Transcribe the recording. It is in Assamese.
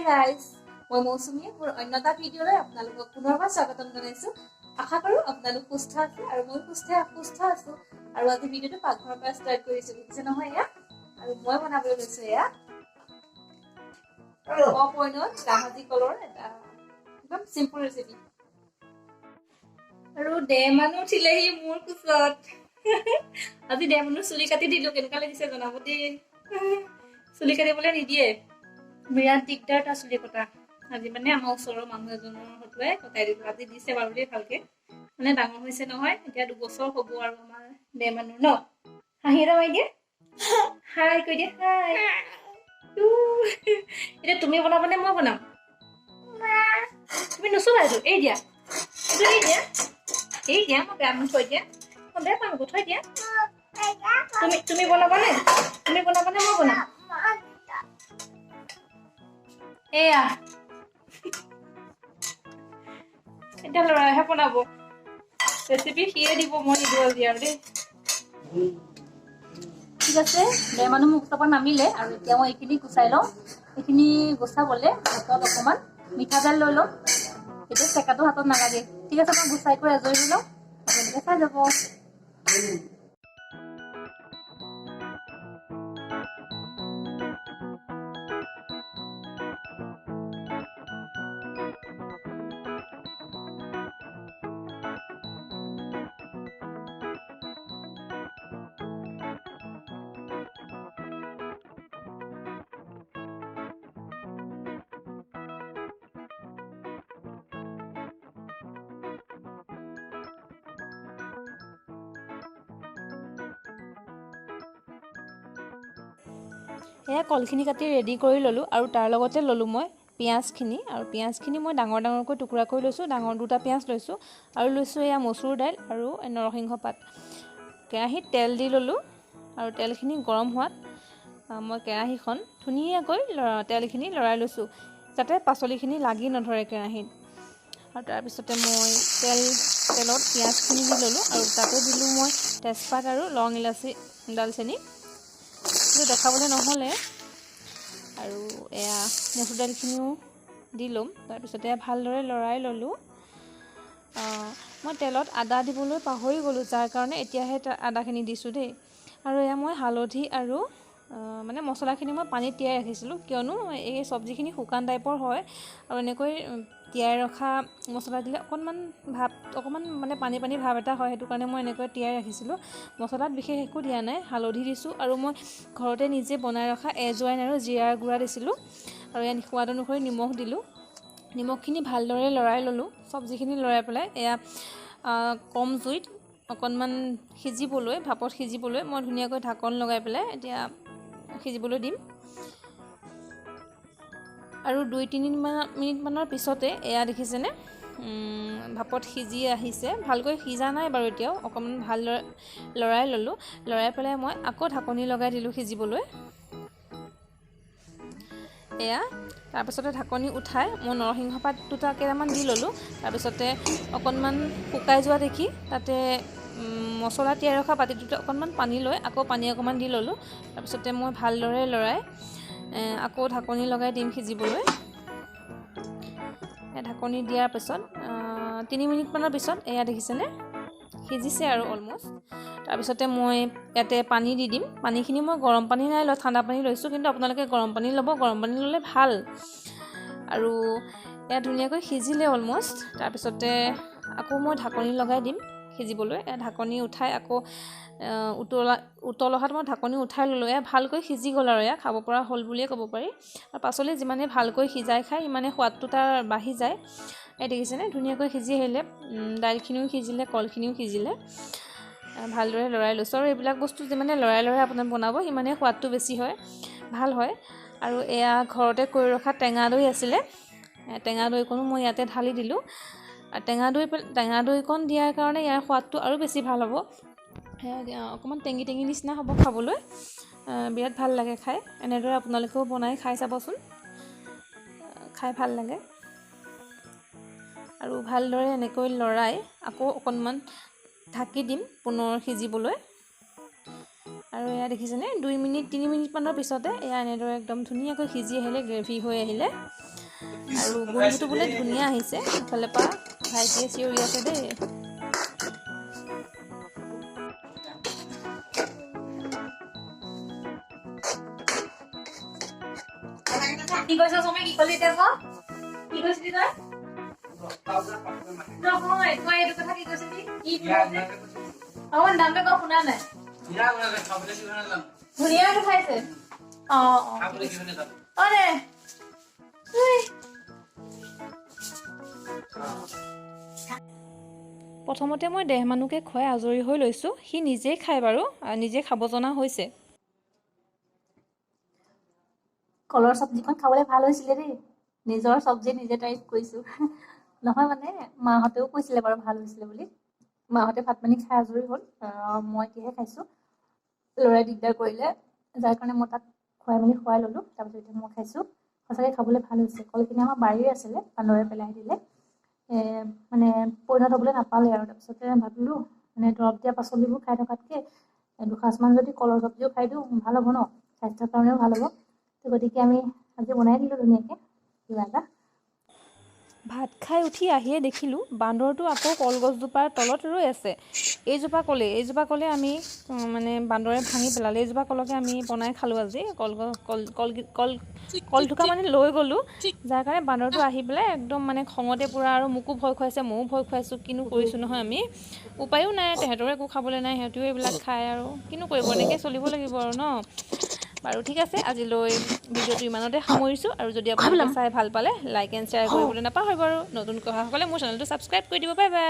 Hey guys, মই মৌচুমী মোৰ অন্য এটা ভিডিঅ'লৈ আপোনালোকক পুনৰবাৰ স্বাগতম জনাইছো। আশা কৰো আপোনালোক সুস্থ আছে আৰু মই সুস্থ আছো। আৰু আজি ভিডিঅ'টো পাকঘৰৰ পৰা ষ্টাৰ্ট কৰিছো বুজিছে নহয় এয়া। আৰু মই বনাবলৈ লৈছো এয়া অপইনত জাহাজী কলৰ এটা একদম চিম্পল ৰেচিপি। আৰু দেমানো উঠিলেহি মোৰ কোচত। আজি দেমানো চুলি কাটি দিলো, কেনেকুৱা লাগিছে জনাব দেই। চুলি কাটিবলৈ নিদিয়ে, বিৰাট দিগদাৰ তাৰ চুলি কটা। আজি মানে আমাৰ ওচৰৰ মানুহ এজনৰ হতুৱাই কটাই দিলো। আজি দিছে বাৰু দেই ভালকে, মানে ডাঙৰ হৈছে নহয়, এতিয়া 2 বছৰ হ'ব আৰু আমাৰ দেমানুৰ ন। হাঁহি এটা মাৰি দিয়ে, হাই কৈ দিয়ে হাই। এতিয়া তুমি বনাবানে মই বনাম? তুমি নুচুবা এইটো, এই দিয়া মই বেয়া মানুহ থৈ দিয়া, মই বেয়া পাওঁ থৈ দিয়া। তুমি বনাবানে? তুমি বনাবানে মই বনাম? এয়া এতিয়া ল'ৰাইহে বনাব ৰেচিপি, সিয়ে দিব, মই নিদিওঁ আজি আৰু দেই। ঠিক আছে, দেমানো মুখ পৰা নামিলে আৰু এতিয়া মই এইখিনি গুচাই লওঁ। এইখিনি গুচাবলৈ হাতত অকণমান মিঠাতেল লৈ লওঁ। এতিয়া চেকাটো হাতত নালাগে। ঠিক আছে, মই গুচাই কৰি আজৰি হৈ লওঁ, আপোনালোকে চাই যাব। এয়া কলখিনি কাটি ৰেডি কৰি ল'লোঁ আৰু তাৰ লগতে ল'লোঁ মই পিঁয়াজখিনি। আৰু পিঁয়াজখিনি মই ডাঙৰ ডাঙৰকৈ টুকুৰা কৰি লৈছোঁ, ডাঙৰ 2টা পিঁয়াজ লৈছোঁ। আৰু লৈছোঁ এয়া মচুৰ দাইল আৰু নৰসিংহ পাত। কেৰাহীত তেল দি ল'লোঁ আৰু তেলখিনি গৰম হোৱাত মই কেৰাহীখন ধুনীয়াকৈ তেলখিনি লৰাই লৈছোঁ, যাতে পাচলিখিনি লাগি নধৰে কেৰাহীত। আৰু তাৰপিছতে মই তেলত পিঁয়াজখিনি দি ল'লোঁ আৰু তাতে দিলোঁ মই তেজপাত আৰু লং, ইলাচি, দালচেনি। কিন্তু দেখাবলৈ নহ'লে, আৰু এয়া মচুৰ দাইলখিনিও দি ল'ম। তাৰপিছতে ভালদৰে লৰাই ল'লোঁ। মই তেলত আদা দিবলৈ পাহৰি গ'লোঁ, যাৰ কাৰণে এতিয়াহে আদাখিনি দিছোঁ দেই। আৰু এয়া মই হালধি আৰু মানে মছলাখিনি মই পানীত তিয়াই ৰাখিছিলোঁ, কিয়নো এই চব্জিখিনি শুকান টাইপৰ হয় আৰু এনেকৈ তিয়াই ৰখা মছলা দিলে অকণমান মানে পানী ভাৱ এটা হয়। সেইটো কাৰণে মই এনেকৈ তিয়াই ৰাখিছিলোঁ। মছলাত বিশেষ একো দিয়া নাই, হালধি দিছোঁ আৰু মই ঘৰতে নিজে বনাই ৰখা এজৱাইন আৰু জিৰাৰ গুড়া দিছিলোঁ। আৰু ইয়াত সোৱাদ অনুসৰি নিমখ দিলোঁ। নিমখখিনি ভালদৰে লৰাই ল'লোঁ। চব্জিখিনি লৰাই পেলাই এয়া কম জুইত অকণমান সিজিবলৈ, ভাপত সিজিবলৈ মই ধুনীয়াকৈ ঢাকন লগাই পেলাই এতিয়া সিজিবলৈ দিম। আৰু 2-3 মিনিটমানৰ পিছতে এয়া দেখিছেনে, ভাপত সিজি আহিছে। ভালকৈ সিজা নাই বাৰু এতিয়াও, অকণমান ভালদৰে লৰাই ল'লোঁ। লৰাই পেলাই মই আকৌ ঢাকনি লগাই দিলোঁ সিজিবলৈ। এয়া তাৰপিছতে ঢাকনি উঠাই মই নৰসিংহ পাত 2টা কেইটামান দি ল'লোঁ। তাৰপিছতে অকণমান শুকাই যোৱা দেখি তাতে মছলা তিয়াই ৰখা বাতিটোতে অকণমান পানী লৈ আকৌ পানী অকণমান দি ল'লোঁ। তাৰপিছতে মই ভালদৰে লৰাই আকৌ ঢাকনি লগাই দিম সিজিবলৈ। ঢাকনি দিয়াৰ পিছত 3 মিনিটমানৰ পিছত এয়া দেখিছেনে, সিজিছে আৰু অলম'ষ্ট। তাৰপিছতে মই ইয়াতে পানী দি দিম। পানীখিনি মই গৰম পানী নাই লোৱা, ঠাণ্ডা পানী লৈছোঁ, কিন্তু আপোনালোকে গৰম পানী ল'ব, গৰম পানী ল'লে ভাল। আৰু এয়া ধুনীয়াকৈ সিজিলে অলম'ষ্ট। তাৰপিছতে আকৌ মই ঢাকনি লগাই দিম সিজিবলৈ। ঢাকনি উঠাই আকৌ উতল অহাত মই ঢাকনি উঠাই ল'লোঁ। এয়া ভালকৈ সিজি গ'ল আৰু এয়া খাব পৰা হ'ল বুলিয়ে ক'ব পাৰি। আৰু পাচলি যিমানেই ভালকৈ সিজাই খায় সিমানেই সোৱাদটো তাৰ বাঢ়ি যায়। এই দেখিছেনে ধুনীয়াকৈ সিজি আহিলে, দাইলখিনিও সিজিলে, কলখিনিও সিজিলে। ভালদৰে লৰাই লৈছোঁ। আৰু এইবিলাক বস্তু যিমানে লৰাই আপোনাৰ বনাব সিমানেই সোৱাদটো বেছি হয়, ভাল হয়। আৰু এয়া ঘৰতে কৰি ৰখা টেঙা দৈ আছিলে, টেঙা দৈকণো মই ইয়াতে ঢালি দিলোঁ। আৰু টেঙা দৈকণ দিয়াৰ কাৰণে ইয়াৰ সোৱাদটো আৰু বেছি ভাল হ'ব। অকণমান টেঙি নিচিনা হ'ব খাবলৈ, বিৰাট ভাল লাগে খাই। এনেদৰে আপোনালোকেও বনাই খাই চাবচোন, খাই ভাল লাগে। আৰু ভালদৰে এনেকৈ লৰাই আকৌ অকণমান ঢাকি দিম পুনৰ সিজিবলৈ। আৰু এয়া দেখিছেনে 2 মিনিট 3 মিনিটমানৰ পিছতে এয়া এনেদৰে একদম ধুনীয়াকৈ সিজি আহিলে, গ্ৰেভি হৈ আহিলে আৰু গোন্ধটো বোলে ধুনীয়া আহিছে। ইফালে পৰা ভাইটিয়ে চিঞৰি আছে দেই। কি কৈছ তুমি? কি কলি এতিয়া? কি কৈছিলি তই? নহয়, তই এইটো কথা কি কৈছিলি? কি অকমান দামটো কওঁ, শুনা নাই। ধুনীয়াকৈ খাইছে। দে প্ৰথমতে মই দেহমানুকে খুৱাই আজৰি হৈ লৈছোঁ। সি নিজেই খায় বাৰু, নিজে খাব জনা হৈছে। কলৰ চব্জিখন খাবলৈ ভাল হৈছিলে দেই। নিজৰ চব্জি নিজে তাৰিফ কৰিছোঁ। নহয় মানে মাহঁতেও কৈছিলে বাৰু ভাল হৈছিলে বুলি। মাহঁতে ভাত পানী খাই আজৰি হ'ল, মই এতিয়াহে খাইছোঁ। ল'ৰাই দিগদাৰ কৰিলে, যাৰ কাৰণে মই তাক খুৱাই ল'লোঁ। তাৰপিছত এতিয়া মই খাইছোঁ। সঁচাকৈ খাবলৈ ভাল হৈছে। কলখিনি আমাৰ বাৰীৰ আছিলে, বান্দৰে পেলাই দিলে। মানে পৰিণত হ'বলৈ নাপালে আৰু। তাৰপিছতে ভাবিলোঁ মানে দৰৱ দিয়া পাচলিবোৰ খাই থকাতকৈ দুসাঁজমান যদি কলৰ চব্জিও খাই দিওঁ ভাল হ'ব ন, স্বাস্থ্যৰ কাৰণেও ভাল হ'ব। গতিকে আমি আজি বনাই দিলোঁ ধুনীয়াকৈ কিবা এটা। ভাত খাই উঠি আহিয়ে দেখিলোঁ বান্দৰটো আকৌ কলগছজোপাৰ তলত ৰৈ আছে। এইজোপা কলে আমি মানে বান্দৰে ভাঙি পেলালে। এইজোপা কলকে আমি বনাই খালোঁ আজি। কলথোকা মানে লৈ গ'লোঁ, যাৰ কাৰণে বান্দৰটো আহি পেলাই একদম মানে খঙতে পূৰা আৰু মোকো ভয় খুৱাইছে, ময়ো ভয় খুৱাইছোঁ। কিনো কৰিছোঁ নহয় আমি, উপায়ো নাই, তেহেঁতৰো একো খাবলৈ নাই, সিহঁতেও এইবিলাক খায় আৰু কিনো কৰিব, এনেকৈ চলিব লাগিব আৰু ন। বাৰু ঠিক আছে, আজিলৈ ভিডিঅ'টো ইমানতে সামৰিছোঁ। আৰু যদি আপোনালোকে চাই ভাল পালে লাইক এণ্ড শ্বেয়াৰ কৰিবলৈ নাপাহৰিব। আৰু নতুন অহাসকলে মোৰ চেনেলটো ছাবস্ক্ৰাইব কৰি দিব। Bye bye.